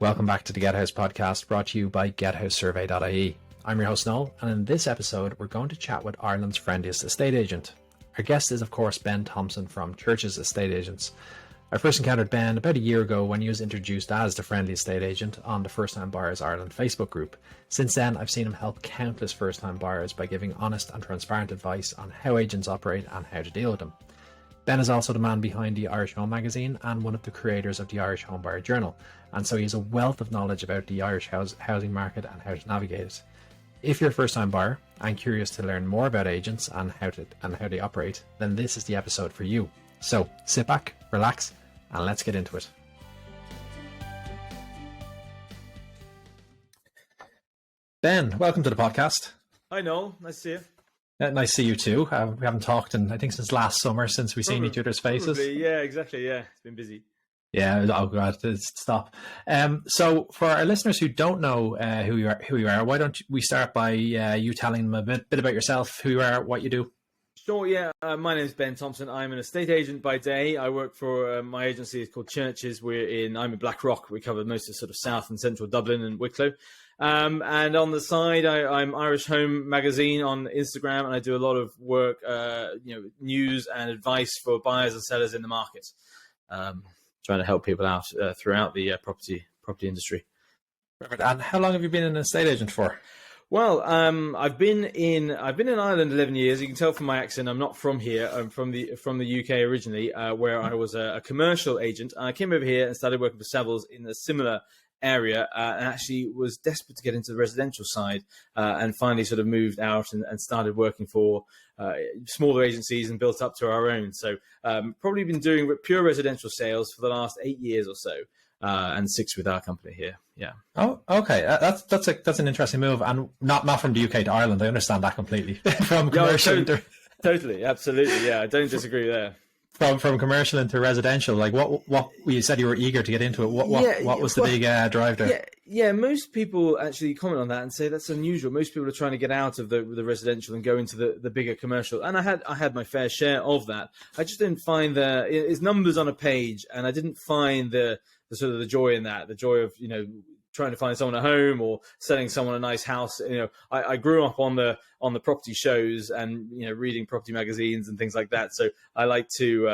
Welcome back to the GetHouse podcast, brought to you by GetHouseSurvey.ie. I'm your host Noel, and in this episode we're going to chat with Ireland's friendliest estate agent. Our guest is of course Ben Thompson from Church's Estate Agents. I first encountered Ben about a year ago when he was introduced as the friendly estate agent on the First Time Buyers Ireland Facebook group. Since then I've seen him help countless first time buyers by giving honest and transparent advice on how agents operate and how to deal with them. Ben is also the man behind the Irish Home magazine and one of the creators of the Irish Home Buyer Journal, and so he has a wealth of knowledge about the Irish housing market and how to navigate it. If you're a first-time buyer and curious to learn more about agents and how they operate, then this is the episode for you. So sit back, relax, and let's get into it. Ben, welcome to the podcast. Hi Noel, nice to see you. Nice to see you too. We haven't talked in, I think, since last summer, since we've seen each other's faces. Probably, yeah, exactly. Yeah, it's been busy. Yeah. Oh God, stop. So for our listeners who don't know who you are, why don't we start by you telling them a bit about yourself, who you are, what you do? Sure. Yeah. My name is Ben Thompson. I'm an estate agent by day. I work for my agency is called Church's. I'm in Blackrock. We cover most of sort of south and central Dublin and Wicklow. And on the side, I'm Irish Home magazine on Instagram, and I do a lot of work, news and advice for buyers and sellers in the market, trying to help people out throughout the property industry. Perfect. And how long have you been an estate agent for? Well, I've been in Ireland 11 years. You can tell from my accent, I'm not from here. I'm from the UK originally, where I was a commercial agent. And I came over here and started working for Savills in a similar area, and actually was desperate to get into the residential side, and finally sort of moved out and started working for smaller agencies and built up to our own. So probably been doing pure residential sales for the last 8 years or so, and 6 with our company here. Yeah. Oh, okay. That's an interesting move, and not from the UK to Ireland. I understand that completely. From commercial, totally, absolutely. Yeah, I don't disagree there. From commercial into residential, like what you said you were eager to get into it. What was the big drive there? Yeah. Most people actually comment on that and say that's unusual. Most people are trying to get out of the residential and go into the bigger commercial. And I had my fair share of that. I just didn't find it's numbers on a page, and I didn't find the sort of the joy in that. The joy of trying to find someone a home or selling someone a nice house. I grew up on the property shows and reading property magazines and things like that. So I like to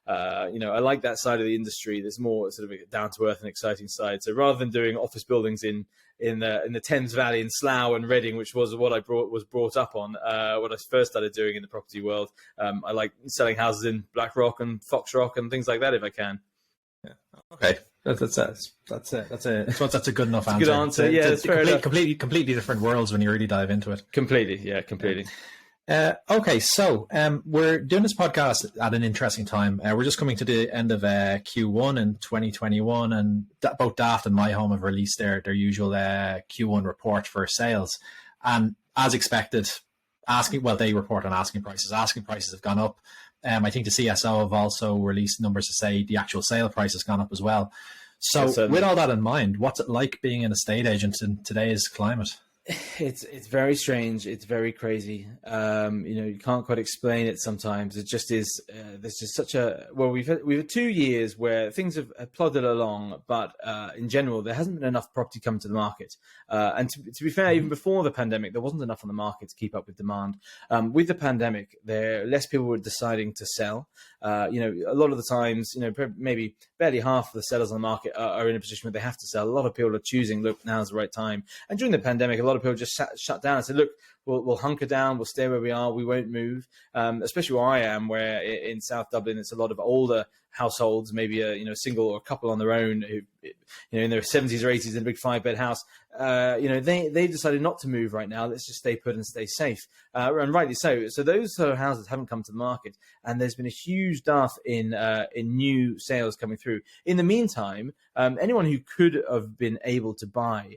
I like that side of the industry. There's more sort of a down to earth and exciting side. So rather than doing office buildings in the Thames Valley in Slough and Reading, which was what I was brought up on when I first started doing in the property world, I like selling houses in Blackrock and Foxrock and things like that if I can. Yeah. Okay. That's a good enough answer. Good answer. Yeah, it's completely different worlds when you really dive into it. Completely. Yeah, completely. Okay, so we're doing this podcast at an interesting time. We're just coming to the end of Q1 in 2021, and both Daft and My Home have released their usual Q1 report for sales. And as expected, they report on asking prices. Asking prices have gone up. I think the CSO have also released numbers to say the actual sale price has gone up as well. So with all that in mind, what's it like being an estate agent in today's climate? It's very strange. It's very crazy. You can't quite explain it sometimes. It just is. There's just such a we've had 2 years where things have plodded along, but in general there hasn't been enough property coming to the market. And to be fair, even before the pandemic, there wasn't enough on the market to keep up with demand. With the pandemic, less people were deciding to sell. A lot of the times, maybe barely half of the sellers on the market are in a position where they have to sell. A lot of people are choosing, look, now's the right time. And during the pandemic, a lot of people just shut down and said, look, we'll hunker down, we'll stay where we are, we won't move. Especially where I am, where in South Dublin, it's a lot of older households, maybe a single or a couple on their own who, in their 70s or 80s in a big 5-bed house. They decided not to move right now. Let's just stay put and stay safe. And rightly so. So those sort of houses haven't come to the market, and there's been a huge dearth in new sales coming through. In the meantime, anyone who could have been able to buy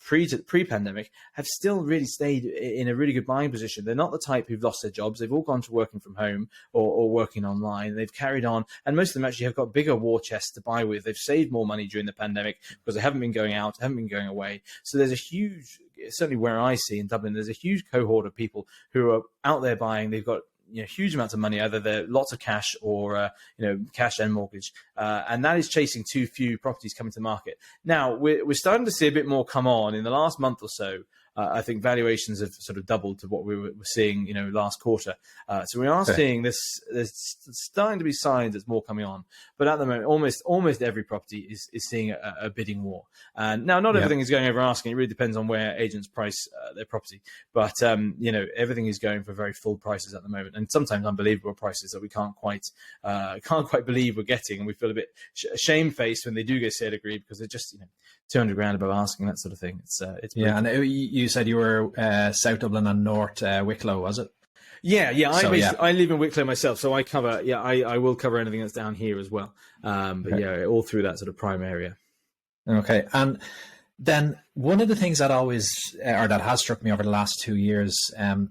pre-pandemic have still really stayed in a really good buying position. They're not the type who've lost their jobs. They've all gone to working from home or working online. They've carried on, and most of them actually have got bigger war chests to buy with. They've saved more money during the pandemic because they haven't been going out, haven't been going away. So there's a huge, certainly where I see in Dublin, there's a huge cohort of people who are out there buying. They've got huge amounts of money, either they're lots of cash or cash and mortgage, and that is chasing too few properties coming to the market. Now we're starting to see a bit more come on in the last month or so. I think valuations have sort of doubled to what we were seeing, last quarter. So we are seeing this. There's starting to be signs there's more coming on, but at the moment, almost every property is seeing a bidding war. And now, not everything is going over asking. It really depends on where agents price their property, but everything is going for very full prices at the moment, and sometimes unbelievable prices that we can't quite believe we're getting, and we feel a bit shamefaced when they do get sale agreed because they're just 200 grand above asking, that sort of thing. It's and you said you were South Dublin and North Wicklow, was it? Yeah. I live in Wicklow myself, so I cover. Yeah, I will cover anything that's down here as well. All through that sort of prime area. Okay, and then one of the things that always or that has struck me over the last 2 years, and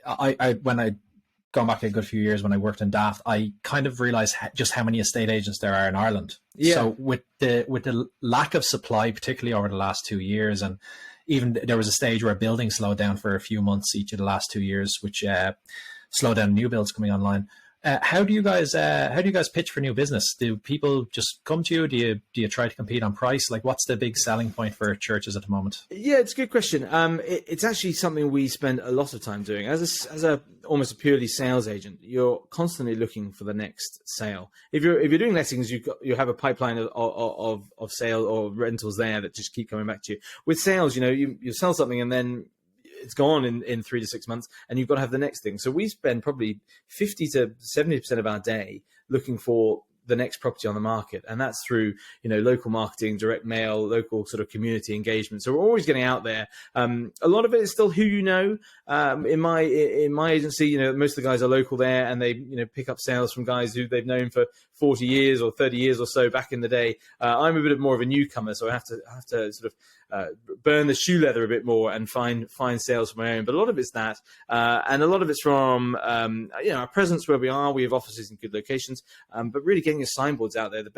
I when I gone back a good few years when I worked in Daft, I kind of realized just how many estate agents there are in Ireland. Yeah. So with the lack of supply, particularly over the last 2 years, and even there was a stage where building slowed down for a few months each of the last 2 years, which slowed down new builds coming online. How do you guys pitch for new business? Do people just come to you? Do you try to compete on price? Like, what's the big selling point for churches at the moment? Yeah, it's a good question. It's actually something we spend a lot of time doing as a almost a purely sales agent. You're constantly looking for the next sale. If you're doing lettings, you have a pipeline of sale or rentals there that just keep coming back to you. With sales, you sell something and then it's gone in 3 to 6 months, and you've got to have the next thing. So we spend probably 50 to 70% of our day looking for the next property on the market, and that's through local marketing, direct mail, local sort of community engagement. So we're always getting out there. A lot of it is still who you know. In my agency, most of the guys are local there, and they pick up sales from guys who they've known for 40 years or 30 years or so back in the day. I'm a bit more of a newcomer, so I have to sort of burn the shoe leather a bit more and find sales for my own. But a lot of it's that, and a lot of it's from our presence where we are. We have offices in good locations, but really getting your signboards out there. The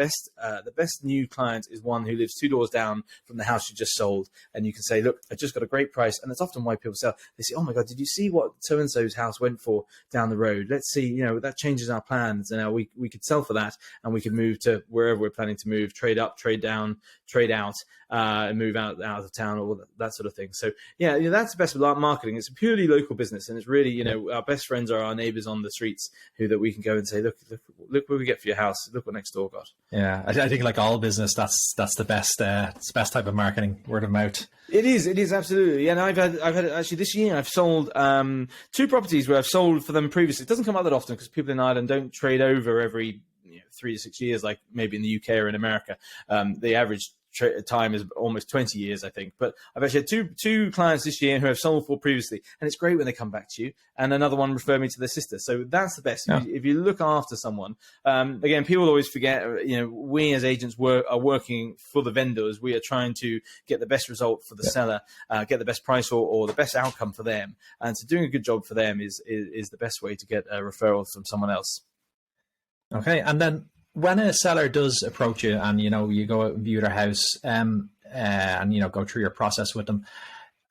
best new client is one who lives 2 doors down from the house you just sold, and you can say, look, I just got a great price. And that's often why people sell. They say, oh my God, did you see what so and so's house went for down the road? Let's see, that changes our plans, and we could sell for that, and we could move to wherever we're planning to move, trade up, trade down, trade out, and move out of town, or that sort of thing. So that's the best of marketing. It's a purely local business, and it's really our best friends are our neighbors on the streets that we can go and say, look what we get for your house. Look what next door got. Yeah, I think like all business, that's the best. It's the best type of marketing, word of mouth. It is absolutely. And I've had actually this year I've sold 2 properties where I've sold for them previously. It doesn't come up that often because people in Ireland don't trade over every 3 to 6 years like maybe in the UK or in America. The average time is almost 20 years, I think. But I've actually had two clients this year who have sold for previously, and it's great when they come back to you. And another one referred me to their sister. So that's the best. Yeah. If you look after someone, again, people always forget, we as agents are working for the vendors. We are trying to get the best result for the seller, get the best price or the best outcome for them. And so doing a good job for them is the best way to get a referral from someone else. Okay. And then when a seller does approach you and, you go out and view their house and, go through your process with them,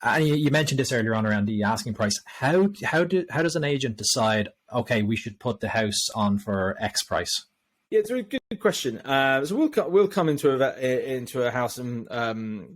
and you mentioned this earlier on around the asking price, how does an agent decide, okay, we should put the house on for X price? Yeah, it's a really good question. So we'll come into a house and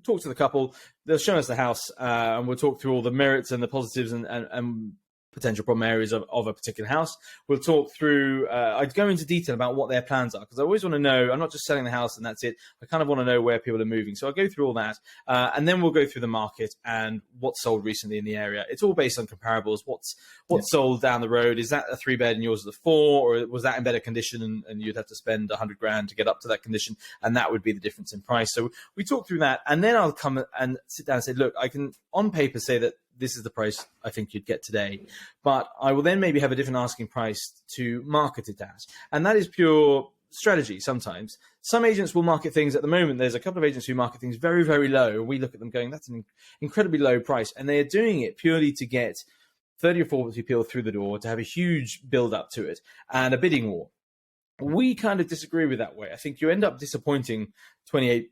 talk to the couple. They'll show us the house and we'll talk through all the merits and the positives and potential problem areas of a particular house. We'll talk through, I'd go into detail about what their plans are, because I always want to know, I'm not just selling the house and that's it. I kind of want to know where people are moving. So I'll go through all that. And then we'll go through the market and what's sold recently in the area. It's all based on comparables. What's sold down the road? Is that a 3-bed and yours is a 4, or was that in better condition and you'd have to spend 100 grand to get up to that condition? And that would be the difference in price. So we talk through that, and then I'll come and sit down and say, look, I can on paper say that this is the price I think you'd get today, but I will then maybe have a different asking price to market it at. And that is pure strategy. Sometimes some agents will market things at the moment. There's a couple of agents who market things very, very low. We look at them going, that's an incredibly low price. And they are doing it purely to get 30 or 40 people through the door, to have a huge build up to it and a bidding war. We kind of disagree with that way. I think you end up disappointing 28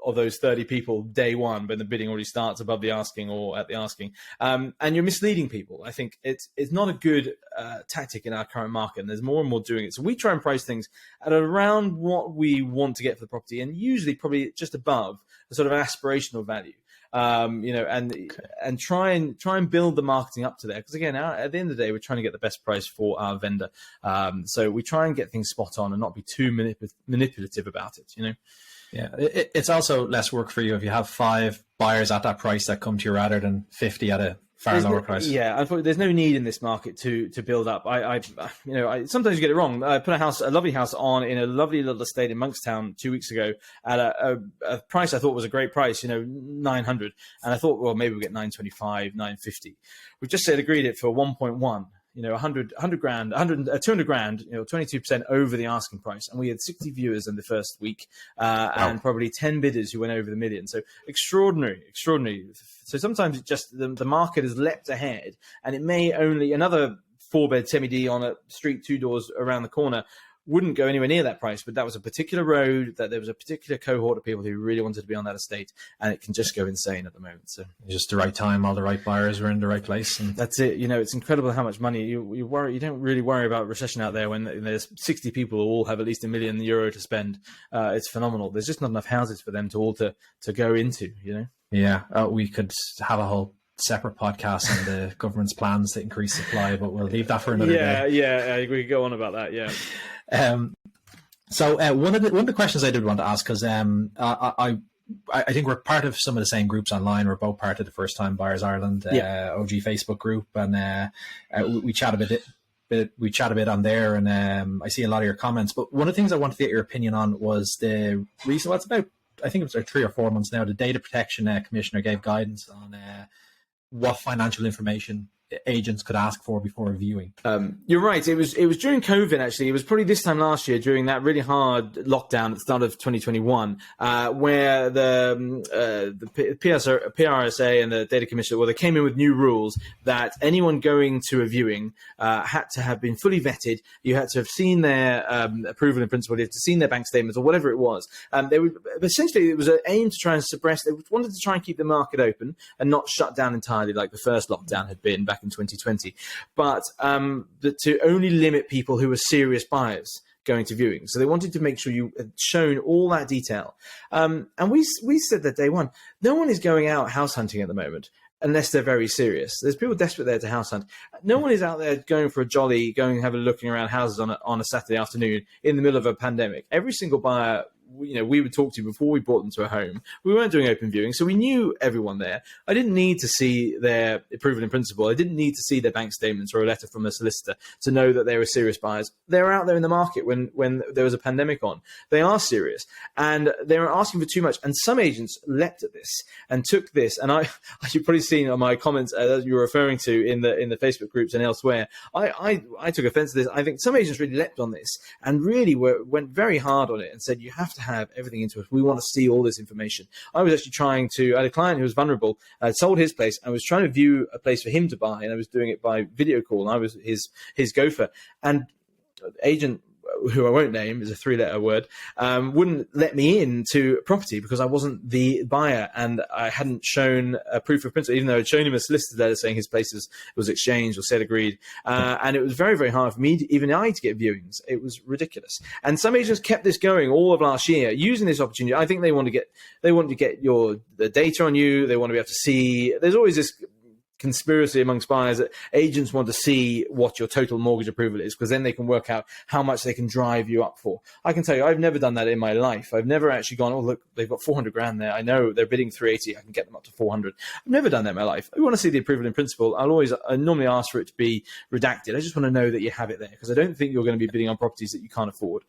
of those 30 people day one when the bidding already starts above the asking or at the asking. And you're misleading people. I think it's not a good tactic in our current market, and there's more and more doing it. So we try and price things at around what we want to get for the property, and usually probably just above a sort of aspirational value. And try and build the marketing up to there. Because again, at the end of the day, we're trying to get the best price for our vendor. So we try and get things spot on and not be too manipulative about it, Yeah, it's also less work for you if you have 5 buyers at that price that come to you rather than 50 at a far lower price. Yeah, there's no need in this market to build up. I sometimes you get it wrong. I put a lovely house on in a lovely little estate in Monkstown 2 weeks ago at a price I thought was a great price, 900, and I thought, well, maybe we'll get 925, 950. We just said agreed it for 1.1. 100 grand, 200 grand, 22% over the asking price. And we had 60 viewers in the first week and probably 10 bidders who went over the million. So extraordinary. So sometimes it's just the market has leapt ahead, and it may only another 4-bed semi-D on a street 2 doors around the corner wouldn't go anywhere near that price, but that was a particular road, that there was a particular cohort of people who really wanted to be on that estate, and it can just go insane at the moment. So just the right time, all the right buyers were in the right place, and that's it. It's incredible how much money you worry. You don't really worry about recession out there when there's 60 people who all have at least €1 million to spend. It's phenomenal. There's just not enough houses for them to all to go into. Yeah, we could have a whole separate podcast on the government's plans to increase supply, but we'll leave that for another day. Yeah, we could go on about that. Yeah. So one of the questions I did want to ask, because I think we're part of some of the same groups online. We're both part of the First Time Buyers Ireland OG Facebook group, and we chat a bit on there, and I see a lot of your comments. But one of the things I wanted to get your opinion on was the recent. Well, it's about, I think it was like 3 or 4 months now. The Data Protection Commissioner gave guidance on what financial information agents could ask for before viewing. You're right. It was during COVID, actually. It was probably this time last year during that really hard lockdown at the start of 2021, where the PRSA and the Data Commissioner, they came in with new rules that anyone going to a viewing had to have been fully vetted. You had to have seen their approval in principle. You had to have seen their bank statements or whatever it was. Essentially, it was an aim to try and suppress. They wanted to try and keep the market open and not shut down entirely like the first lockdown had been back in 2020, but to only limit people who were serious buyers going to viewing. So they wanted to make sure you had shown all that detail. And we said that day one, no one is going out house hunting at the moment unless they're very serious. There's people desperate there to house hunt. No one is out there going for a jolly, going and have a looking around houses on a Saturday afternoon in the middle of a pandemic. Every single buyer we would talk to before we brought them to a home. We weren't doing open viewing, so we knew everyone there. I didn't need to see their approval in principle. I didn't need to see their bank statements or a letter from a solicitor to know that they were serious buyers. They were out there in the market when there was a pandemic on. They are serious, and they were asking for too much. And some agents leapt at this and took this. And you've probably seen on my comments that you're referring to in the Facebook groups and elsewhere. I took offense to this. I think some agents really leapt on this and really went very hard on it and said, you have to have everything into it. We want to see all this information. I was actually I had a client who was vulnerable, sold his place. I was trying to view a place for him to buy, and I was doing it by video call, and I was his gopher. And agent, who I won't name, is a 3-letter word, wouldn't let me into property because I wasn't the buyer and I hadn't shown a proof of principle, even though I'd shown him a solicitor letter saying his place was exchanged or said agreed. And it was very, very hard for me, even I, to get viewings. It was ridiculous. And some agents kept this going all of last year, using this opportunity. I think they want to get the data on you. They want to be able to see. There's always this conspiracy amongst buyers that agents want to see what your total mortgage approval is, because then they can work out how much they can drive you up for. I can tell you, I've never done that in my life. I've never actually gone, oh, look, they've got 400 grand there. I know they're bidding 380. I can get them up to 400. I've never done that in my life. I want to see the approval in principle. I normally ask for it to be redacted. I just want to know that you have it there, because I don't think you're going to be bidding on properties that you can't afford.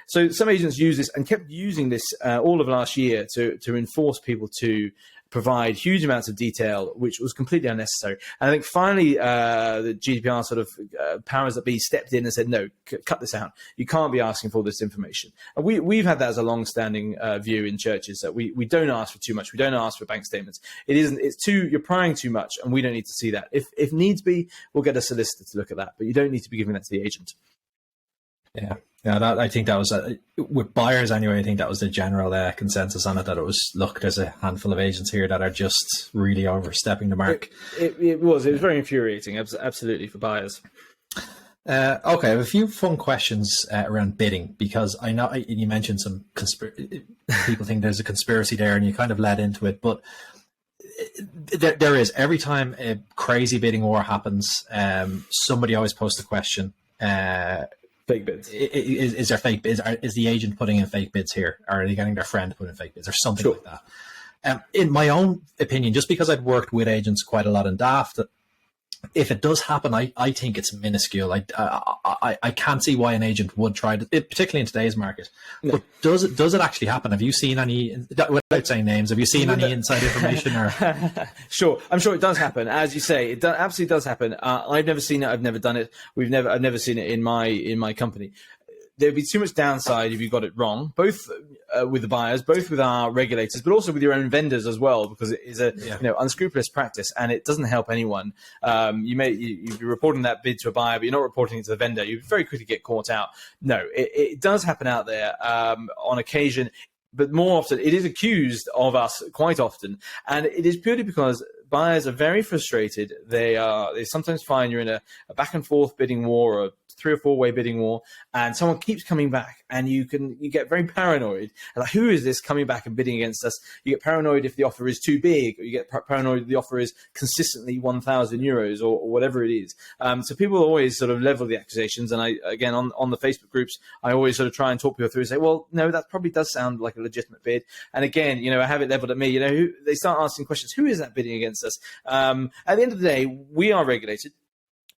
So some agents use this and kept using this all of last year to enforce people to provide huge amounts of detail, which was completely unnecessary. And I think finally the GDPR sort of powers that be stepped in and said, no, cut this out. You can't be asking for this information. And we've had that as a long-standing view in churches, that we don't ask for too much. We don't ask for bank statements. You're prying too much, and we don't need to see that. If needs be, we'll get a solicitor to look at that, but you don't need to be giving that to the agent. Yeah. Yeah, I think that was with buyers anyway. I think that was the general consensus on it, that it was, look, there's a handful of agents here that are just really overstepping the mark. It was very infuriating, absolutely, for buyers. Okay, I have a few fun questions around bidding, because I know you mentioned some people think there's a conspiracy there, and you kind of led into it, but there is. Every time a crazy bidding war happens, somebody always posts a question. Fake bids. Is there fake bids? Is the agent putting in fake bids here? Or are they getting their friend to put in fake bids or something like that? In my own opinion, just because I've worked with agents quite a lot in Daft, if it does happen, I think it's minuscule. I can't see why an agent would try to, particularly in today's market. No. But does it actually happen? Have you seen any, without saying names, have you seen any inside information? Or Sure, I'm sure it does happen. As you say, it absolutely does happen. I've never seen it. I've never done it. I've never seen it in my company. There'd be too much downside if you got it wrong, both with the buyers, both with our regulators, but also with your own vendors as well, because it is a unscrupulous practice, and it doesn't help anyone. You'd be reporting that bid to a buyer, but you're not reporting it to the vendor. You very quickly get caught out. No, it does happen out there on occasion, but more often it is accused of us quite often, and it is purely because buyers are very frustrated. They sometimes find you're in a back and forth bidding war, or a 3 or 4 way bidding war, and someone keeps coming back, and you get very paranoid. Like, who is this coming back and bidding against us? You get paranoid if the offer is too big, or you get paranoid if the offer is consistently €1,000 or whatever it is. So people always sort of level the accusations, and again on the Facebook groups, I always sort of try and talk people through and say, well, no, that probably does sound like a legitimate bid. And again, I have it leveled at me. They start asking questions. Who is that bidding against us? At the end of the day, we are regulated.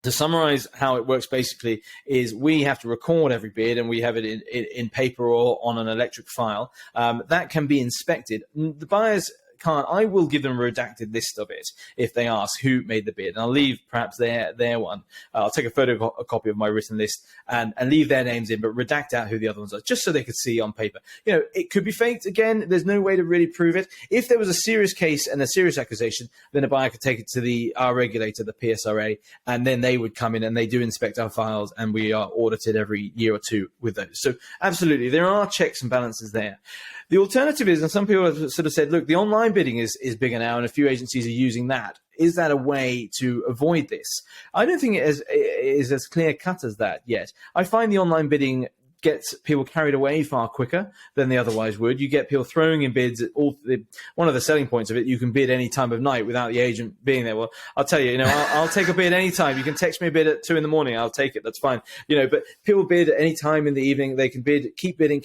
To summarize how it works basically is we have to record every bid, and we have it in paper or on an electric file. That can be inspected. The buyers can't. I will give them a redacted list of it if they ask who made the bid, and I'll leave perhaps their one. I'll take a photocopy of my written list and leave their names in, but redact out who the other ones are, just so they could see on paper. It could be faked. Again, there's no way to really prove it. If there was a serious case and a serious accusation, then a buyer could take it to our regulator, the PSRA, and then they would come in and they do inspect our files, and we are audited every year or two with those. So absolutely, there are checks and balances there. The alternative is, and some people have sort of said, look, the online bidding is bigger now, and a few agencies are using that. Is that a way to avoid this? I don't think it is as clear cut as that yet. I find the online bidding gets people carried away far quicker than they otherwise would. You get people throwing in bids. One of the selling points of it, you can bid any time of night without the agent being there. Well, I'll tell you, I'll take a bid any time. You can text me a bid at 2 a.m. I'll take it. That's fine. But people bid at any time in the evening. They can bid, keep bidding.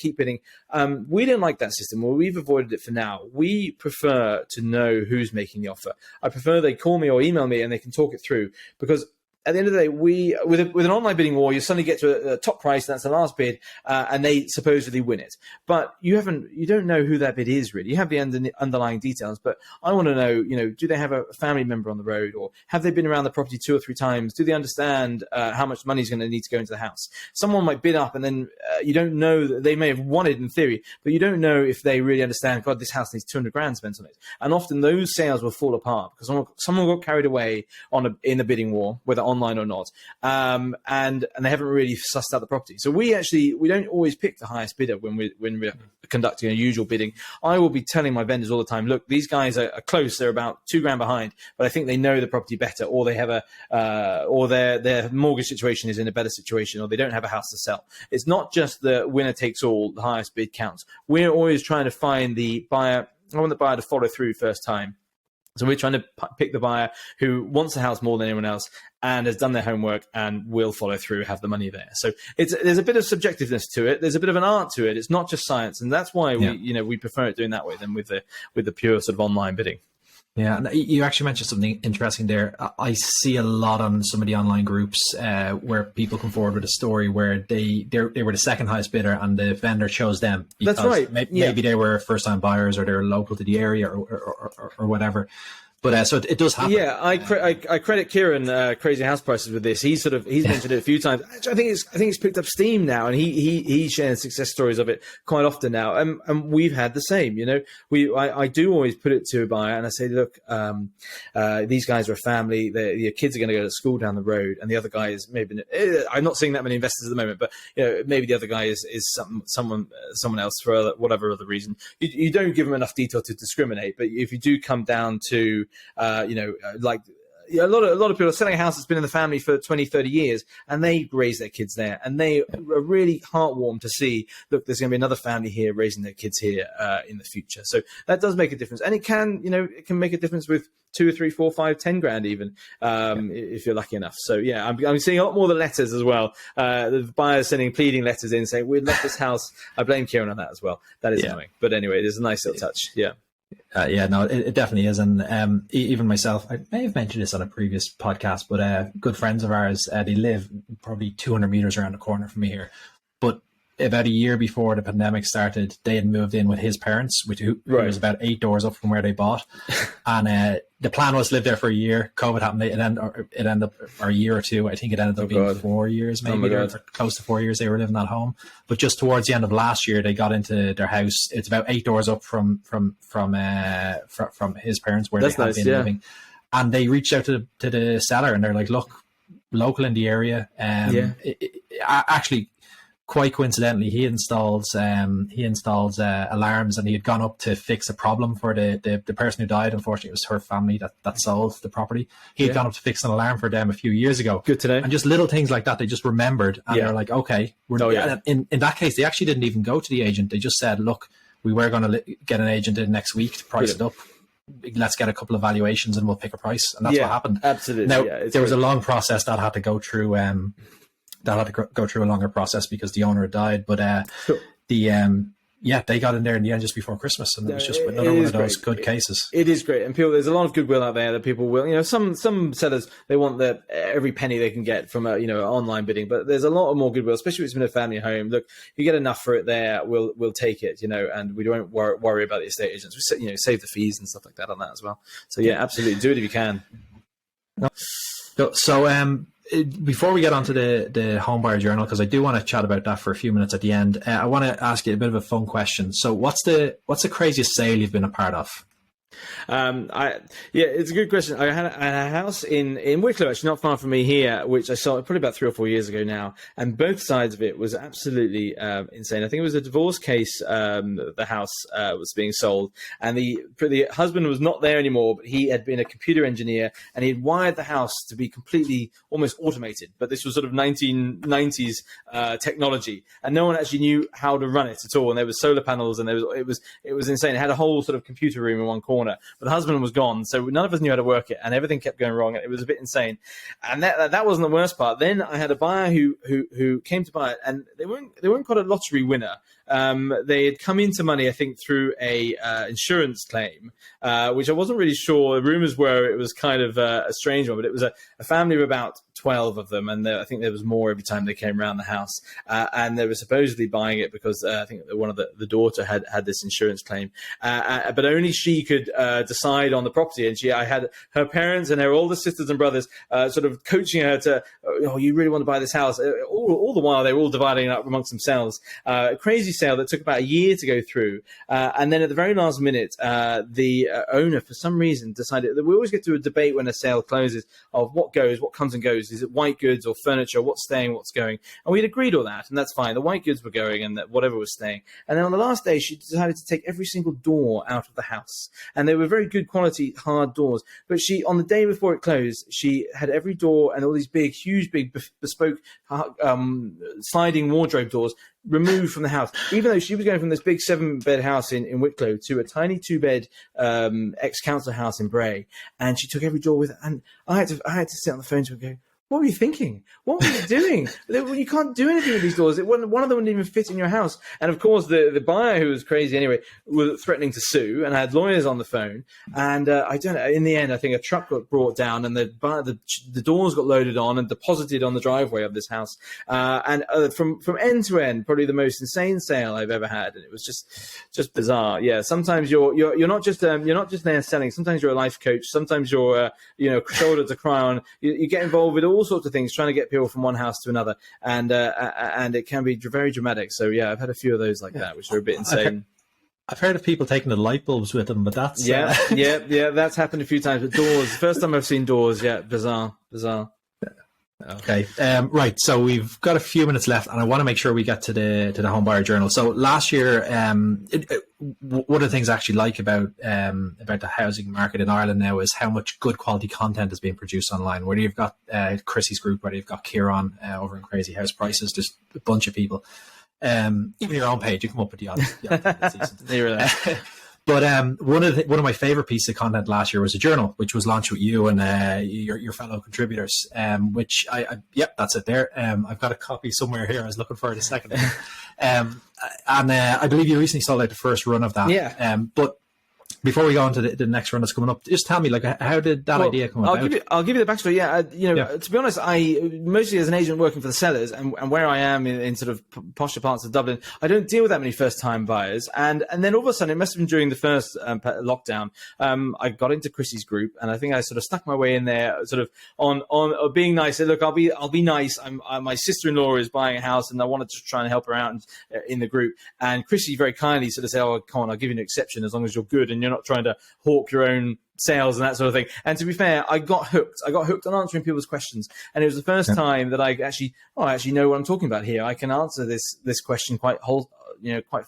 We don't like that system. Well, we've avoided it for now. We prefer to know who's making the offer. I prefer they call me or email me and they can talk it through, because at the end of the day, with an online bidding war, you suddenly get to a top price, and that's the last bid, and they supposedly win it. But you don't know who that bid is really. You have the underlying details, but I want to know, do they have a family member on the road, or have they been around the property 2 or 3 times? Do they understand how much money is going to need to go into the house? Someone might bid up, and then you don't know that they may have won it in theory, but you don't know if they really understand. God, this house needs 200 grand spent on it, and often those sales will fall apart because someone got carried away in a bidding war, whether online or not, and they haven't really sussed out the property. So we don't always pick the highest bidder when we're conducting a usual bidding. I will be telling my vendors all the time, look, these guys are close. They're about 2 grand behind, but I think they know the property better, or they have or their mortgage situation is in a better situation, or they don't have a house to sell. It's not just the winner takes all, the highest bid counts. We're always trying to find the buyer. I want the buyer to follow through first time. So we're trying to pick the buyer who wants the house more than anyone else and has done their homework and will follow through, have the money there. So there's a bit of subjectiveness to it. There's a bit of an art to it. It's not just science, and that's why we prefer it doing that way than with the pure sort of online bidding. Yeah, and you actually mentioned something interesting there. I see a lot on some of the online groups where people come forward with a story where they were the second highest bidder and the vendor chose them. That's right. Maybe they were first-time buyers, or they were local to the area, or whatever. But so it does happen. Yeah, I credit Kieran, Crazy House Prices, with this. He's mentioned it a few times. Actually, I think it's picked up steam now, and he shares success stories of it quite often now. And we've had the same. You know, I do always put it to a buyer, and I say, look, these guys are a family. Your kids are going to go to school down the road, and the other guy is maybe. I'm not seeing that many investors at the moment, but you know, maybe the other guy is someone else for whatever other reason. You don't give them enough detail to discriminate, but if you do come down to like a lot of people are selling a house that's been in the family for 20, 30 years, and they raise their kids there, and they are really heartwarmed to see, look, there's going to be another family here raising their kids here in the future. So that does make a difference, and it can make a difference with 2 or 3, 4, 5, 10 grand even, if you're lucky enough. So yeah, I'm seeing a lot more of the letters as well. The buyers sending pleading letters in saying, we'd love this house. I blame Kieran on that as well. That is annoying, but anyway, it is a nice little touch. Yeah. No, it definitely is. And even myself, I may have mentioned this on a previous podcast, but good friends of ours, they live probably 200 meters around the corner from me here. But about a year before the pandemic started, they had moved in with his parents, who was about 8 doors up from where they bought. And the plan was to live there for a year. COVID happened. It ended up, or a year or two. I think it ended up being 4 years, maybe, or close to 4 years they were living at home. But just towards the end of last year, they got into their house. It's about 8 doors up from his parents, where they have been living. And they reached out to the seller, and they're like, "Look, local in the area." Actually, quite coincidentally, he installs alarms, and he had gone up to fix a problem for the person who died. Unfortunately, it was her family that sold the property. He had gone up to fix an alarm for them a few years ago. Good to know. And just little things like that, they just remembered, and they're like, okay. In that case, they actually didn't even go to the agent. They just said, look, we were going to get an agent in next week to price it up. Let's get a couple of valuations and we'll pick a price. And that's what happened. Absolutely. Now, there was a long process that had to go through. That had to go through a longer process because the owner had died. But they got in there in the end just before Christmas, and it was just another one of those good cases. It is great, and there's a lot of goodwill out there that people will. Some sellers, they want every penny they can get from online bidding, but there's a lot of more goodwill, especially if it's been a family home. Look, you get enough for it there, we'll take it, and we don't worry about the estate agents. We save the fees and stuff like that on that as well. So yeah, absolutely, do it if you can. So before we get onto the home buyer journal, because I do want to chat about that for a few minutes at the end, I want to ask you a bit of a fun question. So what's the craziest sale you've been a part of? It's a good question. I had a house in Wicklow, actually not far from me here, which I saw probably about 3 or 4 years ago now, and both sides of it was absolutely insane. I think it was a divorce case. The house was being sold, and the husband was not there anymore, but he had been a computer engineer, and he had wired the house to be completely almost automated. But this was sort of 1990s technology, and no one actually knew how to run it at all. And there was solar panels, and it was insane. It had a whole sort of computer room in one corner, but the husband was gone, so none of us knew how to work it, and everything kept going wrong, and it was a bit insane. And that wasn't the worst part. Then I had a buyer who came to buy it, and they weren't quite a lottery winner. They had come into money, I think, through a insurance claim, which I wasn't really sure. The rumors were it was kind of a strange one, but it was a family of about 12 of them, and I think there was more every time they came around the house, and they were supposedly buying it because I think one of the daughter had this insurance claim, but only she could decide on the property, and I had her parents and her older sisters and brothers sort of coaching her to, you really want to buy this house, all the while they were all dividing it up amongst themselves. Crazy sale that took about a year to go through, and then at the very last minute, the owner, for some reason, decided that we always get to a debate when a sale closes of what comes and goes. Is it white goods or furniture? What's staying? What's going? And we'd agreed all that, and that's fine. The white goods were going, and that whatever was staying. And then on the last day, she decided to take every single door out of the house, and they were very good quality hard doors. But on the day before it closed, she had every door and all these huge, bespoke sliding wardrobe doors removed from the house, even though she was going from this big 7-bed house in Wicklow to a tiny 2-bed ex-council house in Bray, and she took every door with her. And I had to sit on the phone to her and go, what were you thinking? What were you doing? You can't do anything with these doors. One of them wouldn't even fit in your house. And of course, the buyer, who was crazy anyway, was threatening to sue, and I had lawyers on the phone. And I don't know. In the end, I think a truck got brought down, and the doors got loaded on and deposited on the driveway of this house. And from end to end, probably the most insane sale I've ever had. And it was just bizarre. Yeah. Sometimes you're not just there selling. Sometimes you're a life coach. Sometimes you're shoulder to cry on. You get involved with all sorts of things, trying to get people from one house to another, and it can be very dramatic. So yeah, I've had a few of those like that, which are a bit insane. I've heard of people taking the light bulbs with them, but that's yeah, that's happened a few times. But doors, first time I've seen doors, bizarre. Okay, right. So we've got a few minutes left, and I want to make sure we get to the Home Buyer Journal. So last year, one of the things I actually like about the housing market in Ireland now is how much good quality content is being produced online. Whether you've got Chrissy's group, whether you've got Kieran over in Crazy House Prices, just a bunch of people. Even your own page, you come up with the odd decent. But one of my favorite pieces of content last year was a journal, which was launched with you and your fellow contributors. Which that's it there. I've got a copy somewhere here. I was looking for it a second. And I believe you recently sold out the first run of that. Yeah. But before we go on to the next run that's coming up, just tell me, like, how did that idea come about? I'll give you the backstory. To be honest, I mostly as an agent working for the sellers, and where I am in sort of posher parts of Dublin, I don't deal with that many first-time buyers. And then all of a sudden, it must have been during the first lockdown, I got into Chrissy's group, and I think I sort of stuck my way in there, sort of on being nice. I said, look, I'll be nice. My sister-in-law is buying a house, and I wanted to try and help her out in the group. And Chrissy very kindly sort of said, "Oh, come on, I'll give you an exception as long as you're good and you're not trying to hawk your own sales and that sort of thing." And to be fair, I got hooked on answering people's questions, and it was the first time that I actually know what I'm talking about here. I can answer this question quite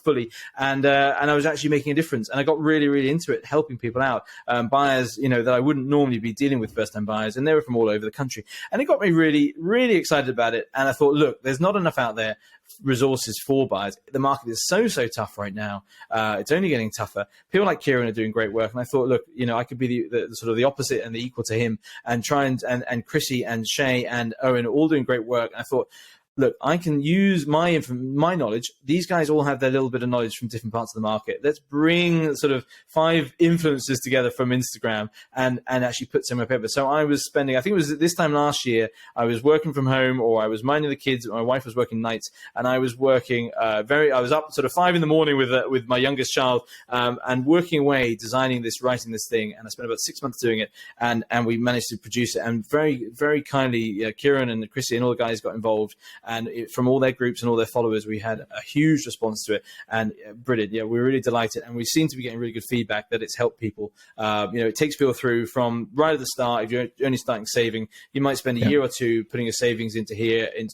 fully, and I was actually making a difference, and I got really, really into it, helping people out, buyers, that I wouldn't normally be dealing with, first time buyers, and they were from all over the country, and it got me really, really excited about it. And I thought, look, there's not enough out there resources for buyers. The market is so tough right now. It's only getting tougher. People like Kieran are doing great work, and I thought, look, I could be the sort of the opposite and the equal to him, and try and Chrissy and Shay and Owen are all doing great work. And I thought, look, I can use my knowledge. These guys all have their little bit of knowledge from different parts of the market. Let's bring sort of 5 influencers together from Instagram and actually put some up paper. So I was spending, I think it was this time last year, I was working from home, or I was minding the kids. My wife was working nights, and I was working I was up sort of 5 in the morning with my youngest child, and working away, writing this thing. And I spent about 6 months doing it, and we managed to produce it. And very, very kindly, Kieran and Chrissy and all the guys got involved. And from all their groups and all their followers, we had a huge response to it, and brilliant. Yeah, we were really delighted, and we seem to be getting really good feedback that it's helped people. It takes people through from right at the start. If you're only starting saving, you might spend a year or two putting your savings into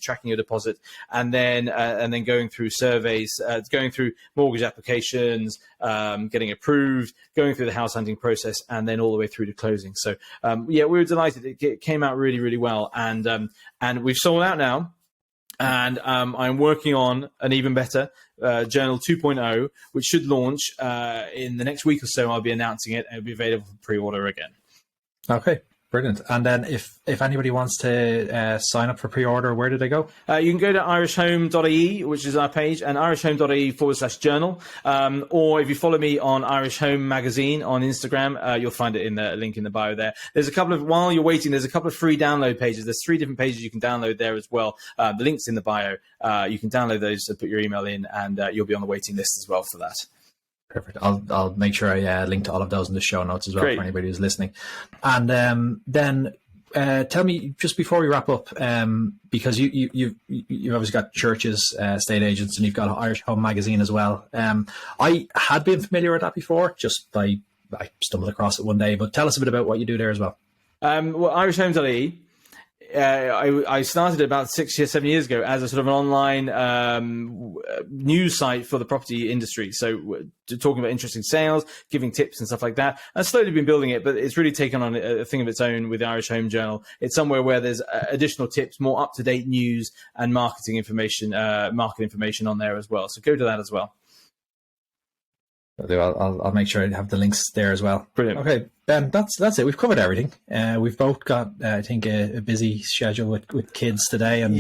tracking your deposit, and then going through surveys, going through mortgage applications, getting approved, going through the house hunting process, and then all the way through to closing. So we were delighted. It came out really, really well, and we've sold out now. And I'm working on an even better Journal 2.0, which should launch in the next week or so. I'll be announcing it, and it'll be available for pre-order again. Okay, brilliant. And then if anybody wants to sign up for pre-order, where do they go? You can go to irishhome.ie, which is our page, and irishhome.ie/journal. Or if you follow me on Irish Home Magazine on Instagram, you'll find it in the link in the bio there. There's a couple of, while you're waiting, there's a couple of free download pages. There's 3 different pages you can download there as well. The link's in the bio. You can download those, so put your email in, and you'll be on the waiting list as well for that. Perfect. I'll make sure I link to all of those in the show notes as well. Great. For anybody who's listening. And then tell me, just before we wrap up, because you've obviously got churches, estate agents, and you've got Irish Home Magazine as well. I had been familiar with that before, I stumbled across it one day. But tell us a bit about what you do there as well. irishhome.ie. I started about 7 years ago as a sort of an online news site for the property industry. So talking about interesting sales, giving tips and stuff like that. I've slowly been building it, but it's really taken on a thing of its own with the Irish Home Journal. It's somewhere where there's additional tips, more up-to-date news and market information on there as well. So go to that as well. I'll make sure I have the links there as well. Brilliant. Okay, Ben, that's it. We've covered everything. We've both got, I think, a busy schedule with kids today, and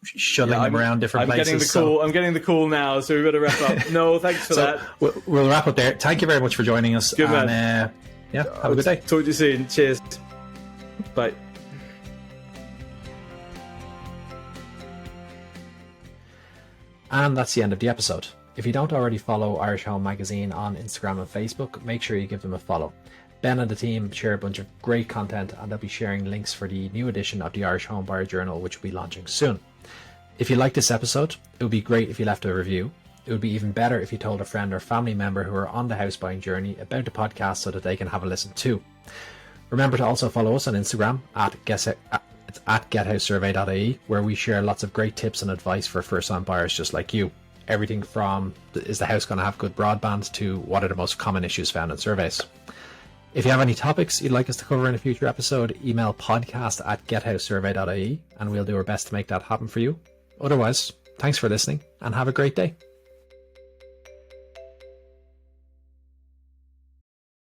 shuttling them around different places. I'm getting the call now, so we better wrap up. No, thanks for that. We'll wrap up there. Thank you very much for joining us. Good man. Have a good day. Talk to you soon. Cheers. Bye. And that's the end of the episode. If you don't already follow Irish Home Magazine on Instagram and Facebook, make sure you give them a follow. Ben and the team share a bunch of great content, and they'll be sharing links for the new edition of the Irish Home Buyer Journal, which will be launching soon. If you like this episode, it would be great if you left a review. It would be even better if you told a friend or family member who are on the house buying journey about the podcast so that they can have a listen too. Remember to also follow us on Instagram at gethousesurvey.ie, where we share lots of great tips and advice for first-time buyers just like you. Everything from, is the house going to have good broadband, to what are the most common issues found in surveys. If you have any topics you'd like us to cover in a future episode, email podcast@gethousesurvey.ie, and we'll do our best to make that happen for you. Otherwise, thanks for listening and have a great day.